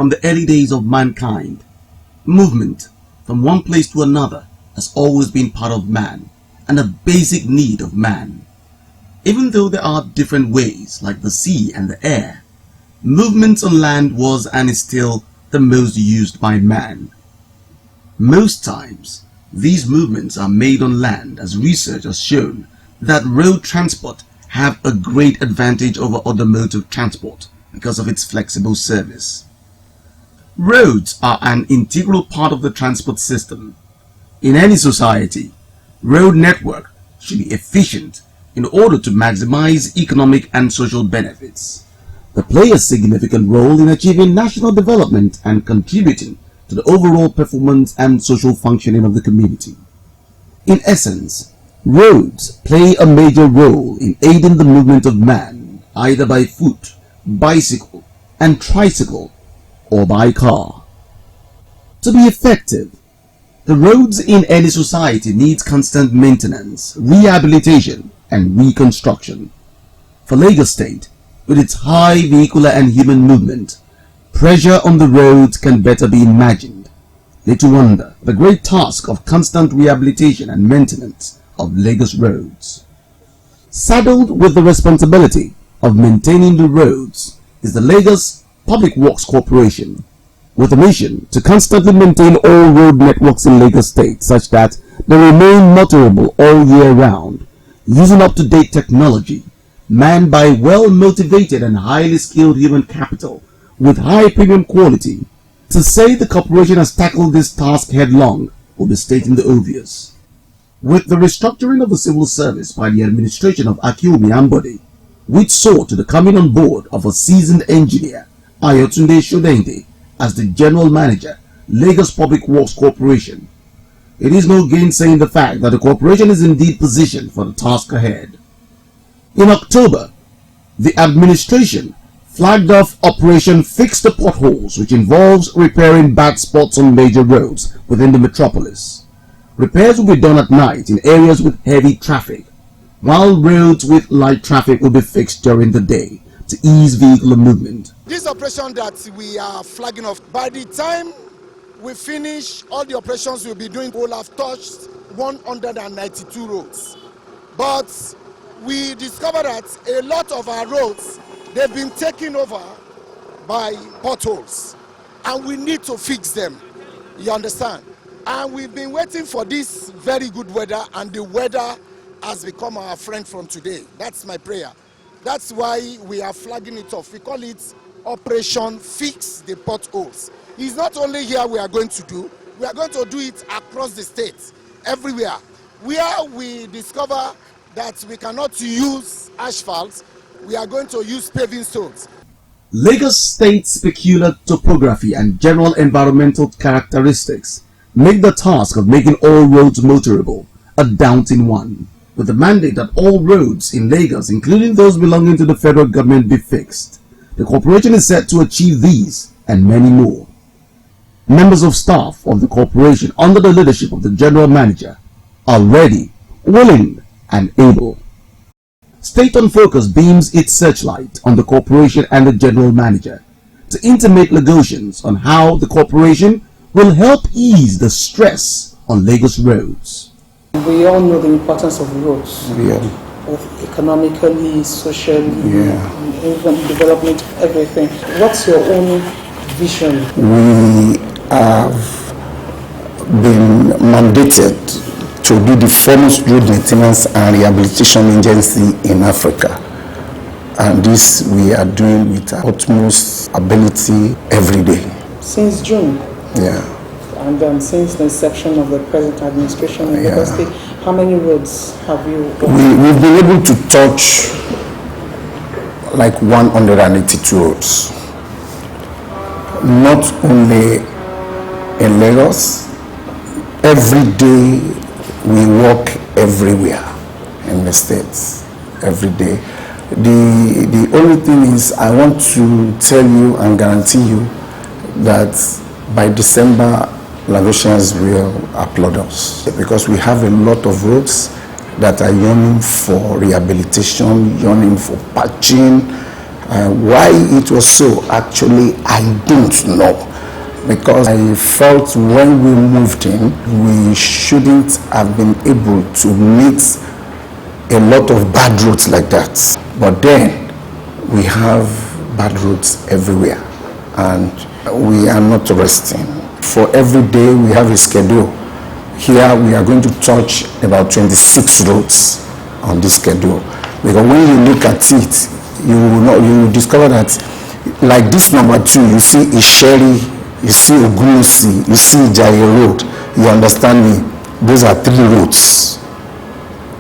From the early days of mankind, movement from one place to another has always been part of man and a basic need of man. Even though there are different ways like the sea and the air, movements on land was and is still the most used by man. Most times, these movements are made on land, as research has shown that road transport have a great advantage over other modes of transport because of its flexible service. Roads are an integral part of the transport system. In any society, road network should be efficient in order to maximize economic and social benefits. They play a significant role in achieving national development and contributing to the overall performance and social functioning of the community. In essence, roads play a major role in aiding the movement of man, either by foot, bicycle, and tricycle, or by car. To be effective, the roads in any society need constant maintenance, rehabilitation, and reconstruction. For Lagos State, with its high vehicular and human movement, pressure on the roads can better be imagined. Little wonder the great task of constant rehabilitation and maintenance of Lagos roads. Saddled with the responsibility of maintaining the roads is the Lagos Public Works Corporation, with a mission to constantly maintain all road networks in Lagos State such that they remain motorable all year round, using up-to-date technology, manned by well-motivated and highly skilled human capital with high premium quality. To say the corporation has tackled this task headlong will be stating the obvious. With the restructuring of the civil service by the administration of Akiumi Ambode, which saw to the coming on board of a seasoned engineer, Ayotunde Shodende, as the General Manager, Lagos Public Works Corporation, it is no gainsaying the fact that the corporation is indeed positioned for the task ahead. In October, the administration flagged off Operation Fix the Potholes, which involves repairing bad spots on major roads within the metropolis. Repairs will be done at night in areas with heavy traffic, while roads with light traffic will be fixed during the day to ease vehicular movement. This operation that we are flagging off, by the time we finish all the operations we'll be doing, we'll have touched 192 roads. But we discovered that a lot of our roads, they've been taken over by potholes, and we need to fix them. You understand? And we've been waiting for this very good weather, and the weather has become our friend from today. That's my prayer. That's why we are flagging it off. We call it Operation Fix the Potholes. It's not only here we are going to do it across the state, everywhere. Where we discover that we cannot use asphalt, we are going to use paving stones. Lagos State's peculiar topography and general environmental characteristics make the task of making all roads motorable a daunting one, with the mandate that all roads in Lagos, including those belonging to the federal government, be fixed. The corporation is set to achieve these and many more. Members of staff of the corporation, under the leadership of the general manager, are ready, willing, and able. State on Focus beams its searchlight on the corporation and the general manager to intimate negotiations on how the corporation will help ease the stress on Lagos roads. We all know the importance of roads, both economically, socially, and even development of everything. What's your own vision? We have been mandated to be the foremost road maintenance and rehabilitation agency in Africa. And this we are doing with our utmost ability every day. Since June? Yeah. And since the inception of the present administration in Lagos State, how many roads have you done? We've been able to touch like 182 roads. Not only in Lagos, every day we walk everywhere in the states, every day. The only thing is I want to tell you and guarantee you that by December, Lagosians will applaud us because we have a lot of roads that are yearning for rehabilitation, yearning for patching, Why it was so, actually, I don't know. Because I felt when we moved in, we shouldn't have been able to meet a lot of bad roads like that. But then, we have bad roads everywhere, and we are not resting. For every day, we have a schedule. Here, we are going to touch about 26 roads on this schedule. Because when you look at it, you will discover that, like this number 2, you see Isheri, you see Ogunusi, you see Jai Road. You understand me? Those are 3 roads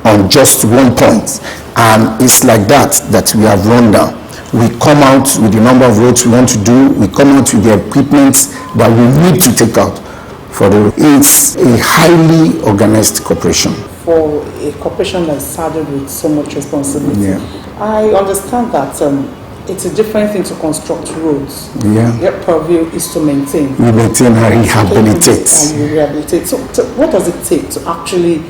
on just one point. And it's like that we have run down. We come out with the number of roads we want to do. We come out with the equipment that we need to take out for the road. It's a highly organized corporation. For a corporation that's saddled with so much responsibility, yeah. I understand that it's a different thing to construct roads. Yeah. Your purview is to maintain. We maintain and rehabilitate. And you rehabilitate. So what does it take to actually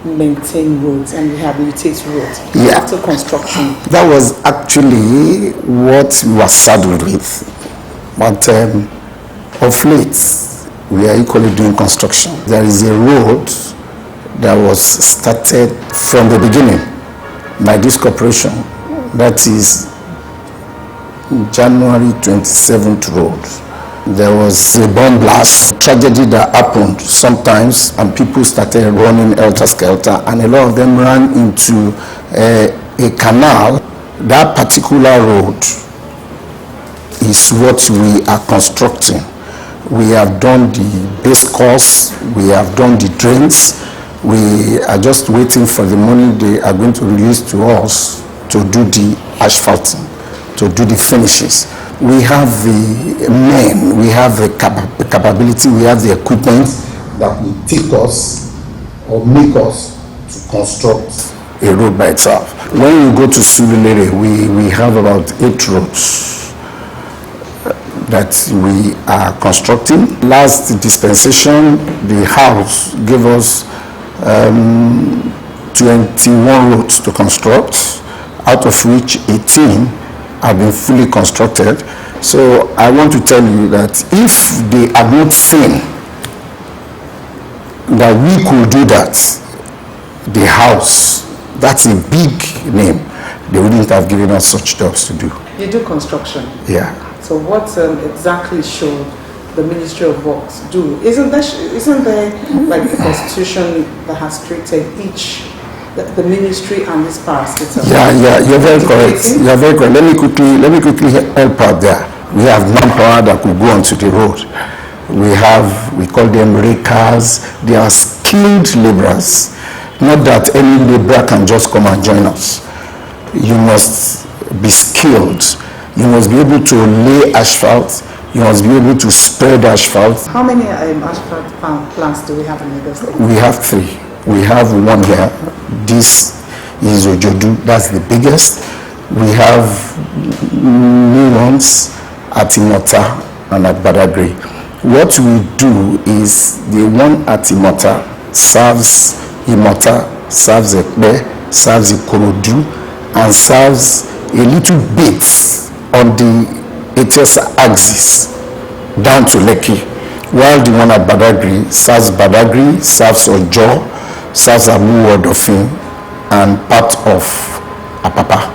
maintain roads and rehabilitate roads after construction? That was actually what we were saddled with. But of late, we are equally doing construction. There is a road that was started from the beginning by this corporation. That is January 27th road. There was a bomb blast, tragedy that happened sometimes, and people started running helter-skelter, and a lot of them ran into a canal. That particular road is what we are constructing. We have done the base course, we have done the drains. We are just waiting for the money they are going to release to us to do the asphalting, to do the finishes. We have the men, we have the capability, we have the equipment that will take us or make us to construct a road by itself. When you go to Sululere, we have about 8 roads that we are constructing. Last dispensation, the House gave us 21 roads to construct, out of which 18 have been fully constructed. So I want to tell you that if they had not seen that we could do that, the House, that's a big name, they wouldn't have given us such jobs to do. You do construction? Yeah. So what exactly should the Ministry of Works do? Isn't there like the constitution that has created each, the ministry and this parastatal? Yeah, you're very correct. You're very correct. Let me quickly help out there. We have manpower that could go onto the road. We call them rakers. They are skilled laborers. Not that any laborer can just come and join us. You must be skilled. You must be able to lay asphalt. You must be able to spread asphalt. How many asphalt plants do we have in Lagos State? We have 3. We have one here. This is Ojodu. That's the biggest. We have new ones at Imota and at Badagry. What we do is the one at Imota serves Imota, serves Ekpe, serves Ikorodu, and serves a little bit on the ATS axis down to Lekki, while the one at Badagry, serves Ojo, serves Abu Odofin, and part of Apapa.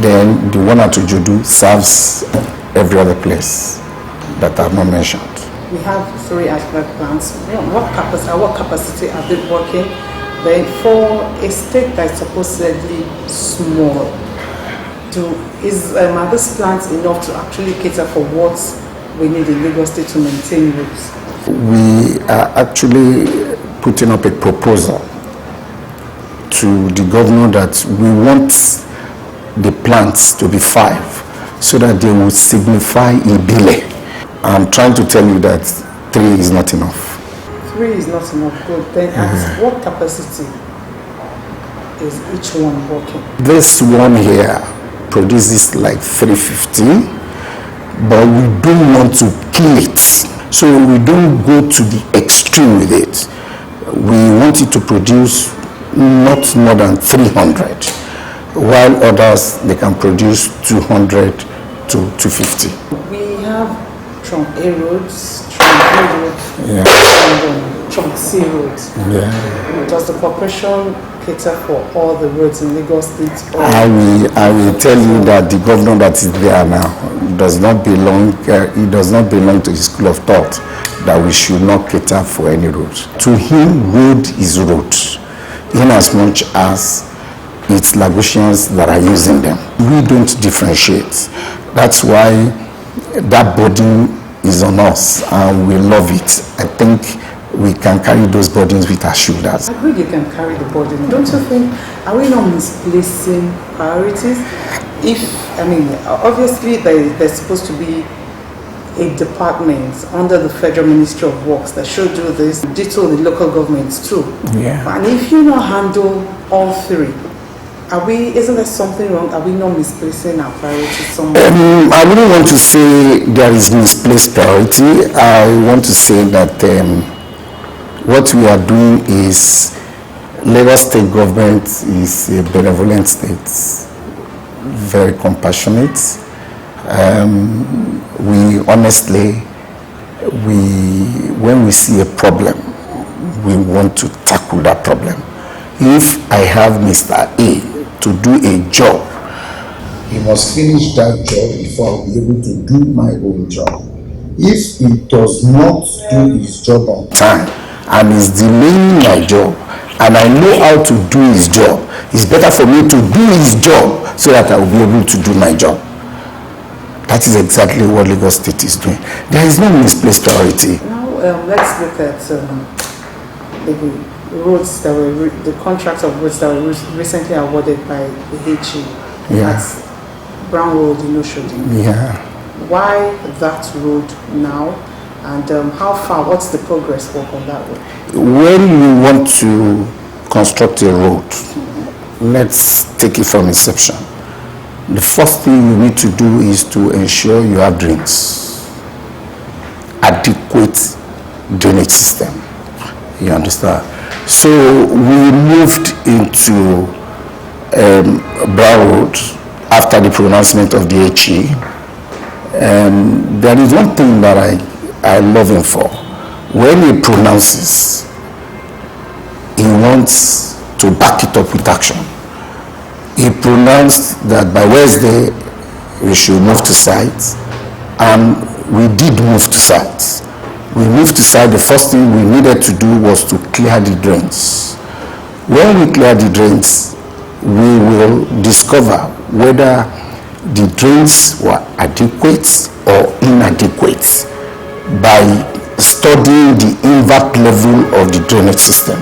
Then the one at Ojodu serves every other place that I have not mentioned. We have 3 asphalt plants. What capacity are they working? Then for a state that is supposedly small, are these plants enough to actually cater for what we need in Lagos State to maintain roads? We are actually putting up a proposal to the governor that we want the plants to be 5 so that they will signify Ibile. I'm trying to tell you that 3 is not enough. 3 is not enough. Good. Then at what capacity is each one working? This one here produces like 350, but we don't want to kill it. So we don't go to the extreme with it. We want it to produce not more than 300. while others, they can produce 200 to 250. We have Trunk A roads, Trunk B roads, Yeah. and Trunk C roads. Yeah. Does the corporation cater for all the roads in Lagos State? I will tell you that the governor that is there now does not belong. He does not belong to the school of thought that we should not cater for any road. To him, road is road, in as much as it's Lagosians that are using them. We don't differentiate. That's why that burden is on us, and we love it. I think we can carry those burdens with our shoulders. I agree you can carry the burden. Don't you think, are we not misplacing priorities? Obviously there's supposed to be a department under the Federal Ministry of Works that should do this, ditto the local governments too. Yeah. And if you not handle all three, isn't there something wrong? Are we not misplacing our priorities somewhere? I wouldn't want to say there is misplaced priority. I want to say that what we are doing is, Lagos State government is a benevolent state, very compassionate. When we see a problem, we want to tackle that problem. If I have Mr. A to do a job, he must finish that job before I'll be able to do my own job. If he does not do his job on time and is delaying my job, and I know how to do his job, it's better for me to do his job so that I will be able to do my job. That is exactly what Lagos State is doing. There is no misplaced priority. Now let's look at the roads that were the contracts of roads that were recently awarded by the HE. Yeah. That's Brown Road in Oshodi. Yeah. Why that road now? And how far? What's the progress work on that road? When you want to construct a road, let's take it from inception. The first thing you need to do is to ensure you have drains, adequate drainage system. You understand? So we moved into Brown Road after the pronouncement of the HE. There is one thing that I love him for. When he pronounces, he wants to back it up with action. He pronounced that by Wednesday we should move to site, and we did move to site. We moved to site. The first thing we needed to do was to clear the drains. When we clear the drains, we will discover whether the drains were adequate or inadequate by studying the invert level of the drainage system.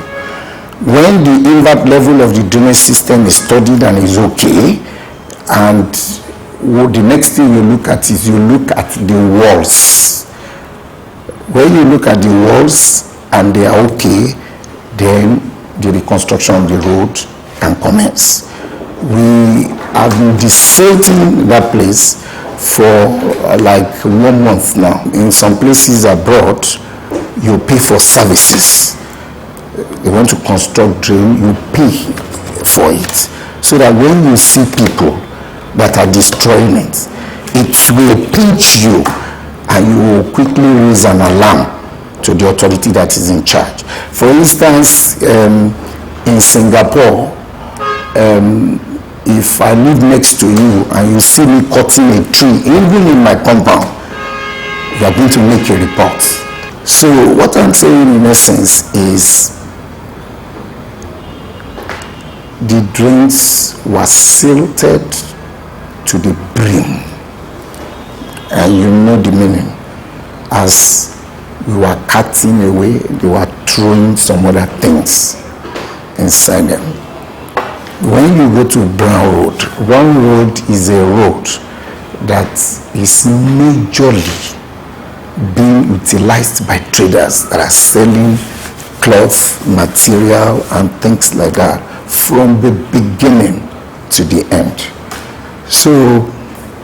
When the invert level of the drainage system is studied and is okay, and the next thing you look at is you look at the walls. When you look at the walls and they are okay, then the reconstruction of the road can commence. We have been deserting that place for like 1 month now. In some places abroad, you pay for services. They want to construct drain, you pay for it. So that when you see people that are destroying it, it will pinch you and you will quickly raise an alarm to the authority that is in charge. For instance, in Singapore, if I live next to you and you see me cutting a tree, even in my compound, you are going to make a report. So what I'm saying in essence is the drains were silted to the brim. And you know the meaning. As we were cutting away, they were throwing some other things inside them. When you go to Brown Road is a road that is majorly being utilized by traders that are selling cloth, material, and things like that from the beginning to the end. So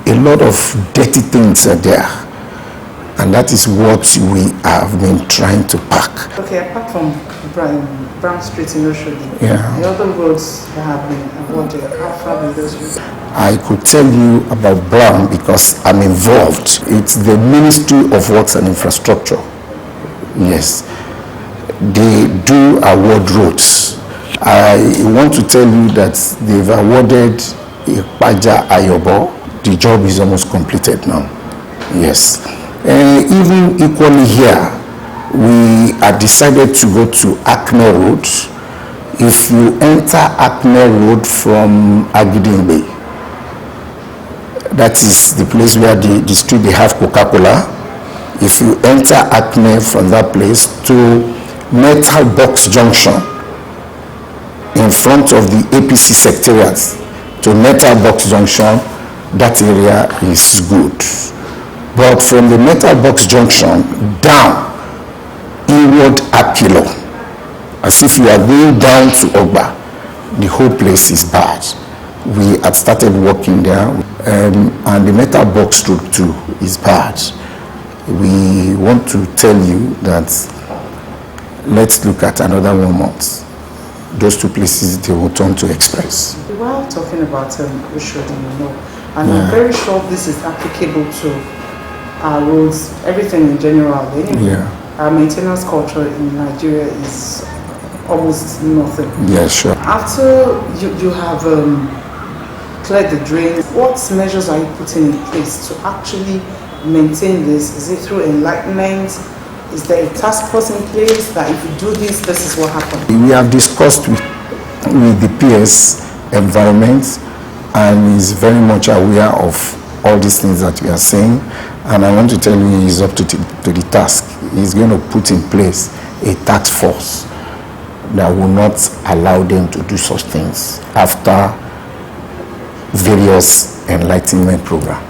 a lot of dirty things are there. And that is what we have been trying to pack. Okay, apart from Brown Street in Oshodi, Yeah. the other roads that have been awarded, how far will those roads? I could tell you about Brown because I'm involved. It's the Ministry of Works and Infrastructure. Yes. They do award roads. I want to tell you that they've awarded Ipaja Ayobo. The job is almost completed now. Yes. Even equally here, we have decided to go to Acme Road. If you enter Acme Road from Agidingbe, that is the place where the street they have Coca-Cola. If you enter Acme from that place to Metal Box Junction, in front of the APC secretariat to Metal Box Junction, that area is good. But from the Metal Box Junction down, inward Akilo, as if you are going down to Ogba, the whole place is bad. We had started working there, and the Metal Box Road too is bad. We want to tell you that let's look at another 1 month. Those two places, they will turn to express. While talking about Oshodi, and I'm very sure this is applicable to our roads, everything in general. Anyway, our maintenance culture in Nigeria is almost nothing. Yeah, sure. After you have cleared the drains, what measures are you putting in place to actually maintain this? Is it through enlightenment? Is there a task force in place that if you do this, this is what happens? We have discussed with the PS environment, and is very much aware of all these things that we are saying. And I want to tell you, he's up to the task. He's going to put in place a task force that will not allow them to do such things after various enlightenment programs.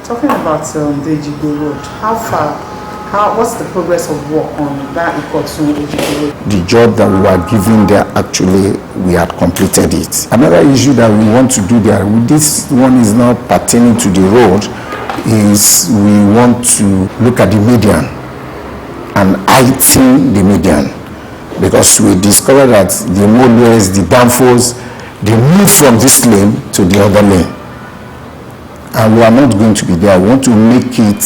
Talking about the Ejigbo Road, what's the progress of work on that Ikotu Ejigbo Road? The job that we were given there, actually, we had completed it. Another issue that we want to do there, this one is not pertaining to the road, is we want to look at the median and heighten the median, because we discovered that the motorways, the downfalls, they move from this lane to the other lane, and we are not going to be there. We want to make it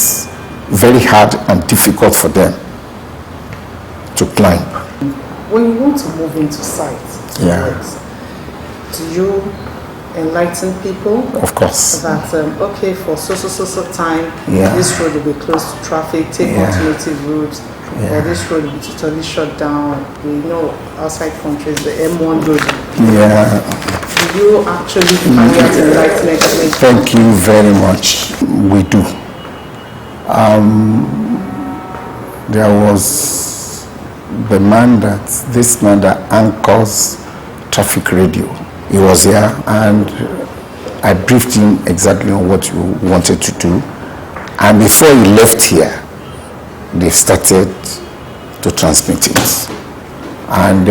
very hard and difficult for them to climb. When you want to move into sites, do you enlighten people? Of course. That okay, for so time, this road will be closed to traffic, take alternative routes, or this road will be totally shut down. We know outside countries, the M1 road. Do you actually carry out enlightenment? Thank you very much. We do. There was this man that anchors traffic radio. He was here, and I briefed him exactly on what we wanted to do. And before he left here, they started to transmit it. And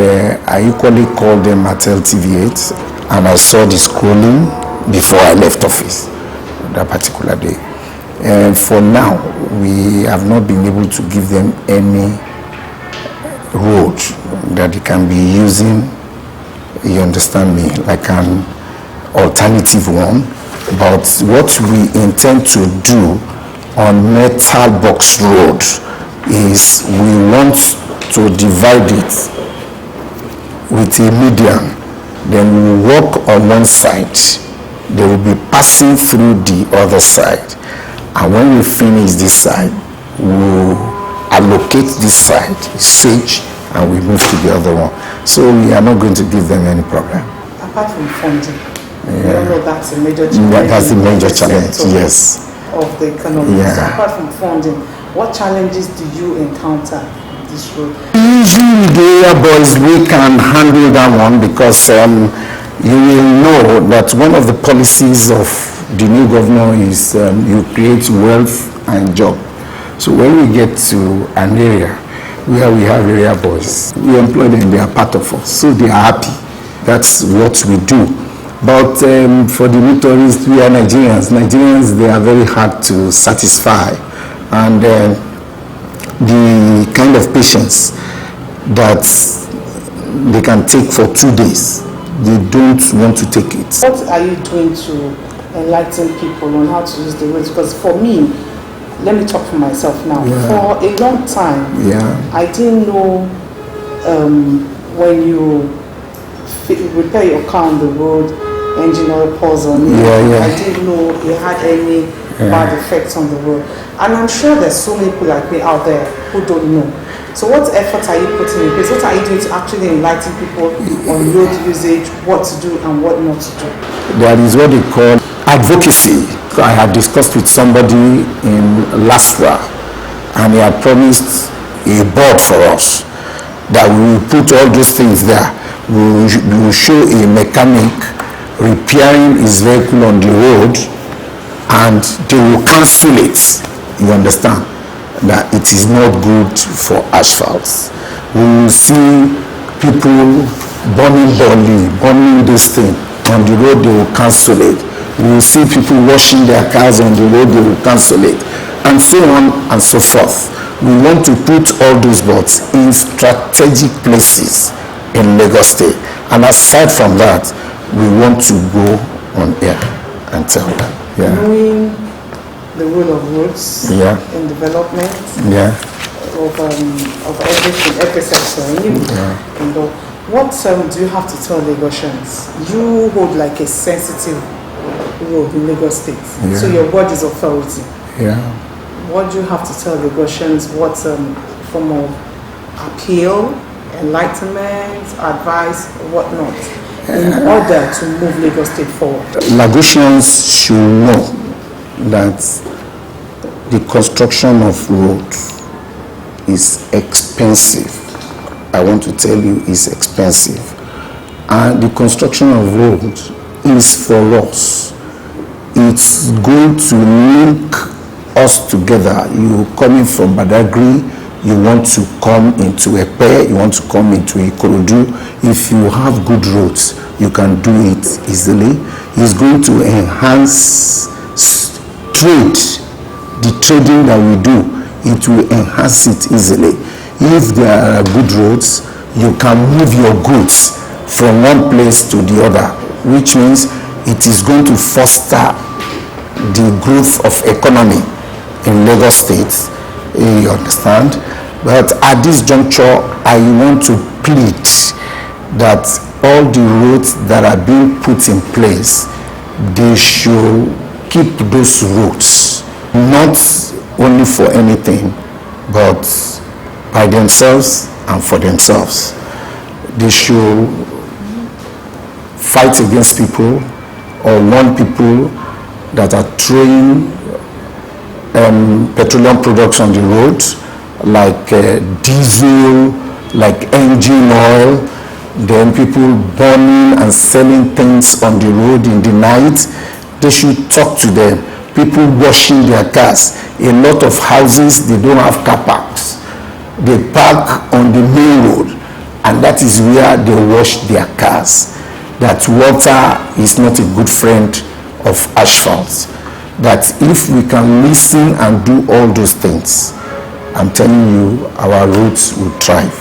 I equally called them at LTV8, and I saw the scrolling before I left office that particular day. And for now, we have not been able to give them any road that they can be using, you understand me, like an alternative one. But what we intend to do on Metal Box Road is we want to divide it with a median. Then we walk on one side, they will be passing through the other side. And when we finish this side, we'll allocate this side, switch, and we move to the other one. So we are not going to give them any problem. Apart from funding, you know that's a major challenge. That's the major challenge, yes. Of the economy. So apart from funding, what challenges do you encounter on this road? Usually the area boys, we can handle that one, because you will know that one of the policies of the new governor is you create wealth and job. So when we get to an area where we have area boys, we employ them, they are part of us, so they are happy. That's what we do. But for the motorists, we are Nigerians. Nigerians, they are very hard to satisfy. And the kind of patients that they can take for 2 days. They don't want to take it. What are you doing to enlighten people on how to use the roads? Because for me, let me talk for myself now. Yeah. For a long time, Yeah. I didn't know when you repair your car on the road, engine oil pours on it. Yeah. I didn't know it had any bad effects on the road. And I'm sure there's so many people like me out there who don't know. So what efforts are you putting in place? What are you doing to actually enlighten people on road usage, what to do and what not to do? There is what they call advocacy. I had discussed with somebody in Lspwc, and he had promised a board for us that we will put all those things there. We will show a mechanic repairing his vehicle on the road, and they will cancel it. You understand? That it is not good for asphalt. We will see people burning this thing on the road, they will cancel it. We will see people washing their cars on the road, they will cancel it, and so on and so forth. We want to put all those boards in strategic places in Lagos State, and aside from that, we want to go on air and tell them. Yeah. Knowing the role of roads in development of every sector. What do you have to tell Lagosians? You hold like a sensitive role in Lagos State, so your word is authority. What do you have to tell Lagosians? What form of appeal, enlightenment, advice, whatnot, in order to move Lagos State forward? Lagosians should know that the construction of roads is expensive. I want to tell you, it's expensive. And the construction of roads is for us. It's going to link us together. You coming from Badagry, you want to come into Epe, you want to come into Ikorodu. If you have good roads, you can do it easily. It's going to enhance trade, the trading that we do. It will enhance it easily. If there are good roads, you can move your goods from one place to the other, which means it is going to foster the growth of economy in Lagos State. You understand? But at this juncture, I want to plead that all the roads that are being put in place, they should keep those roads, not only for anything, but by themselves and for themselves. They should fight against people or warn people that are throwing petroleum products on the road, like diesel, like engine oil, then people burning and selling things on the road in the night. They should talk to them. People washing their cars. A lot of houses, they don't have car parks. They park on the main road, and that is where they wash their cars. That water is not a good friend of asphalt. That if we can listen and do all those things, I'm telling you, our roads will thrive.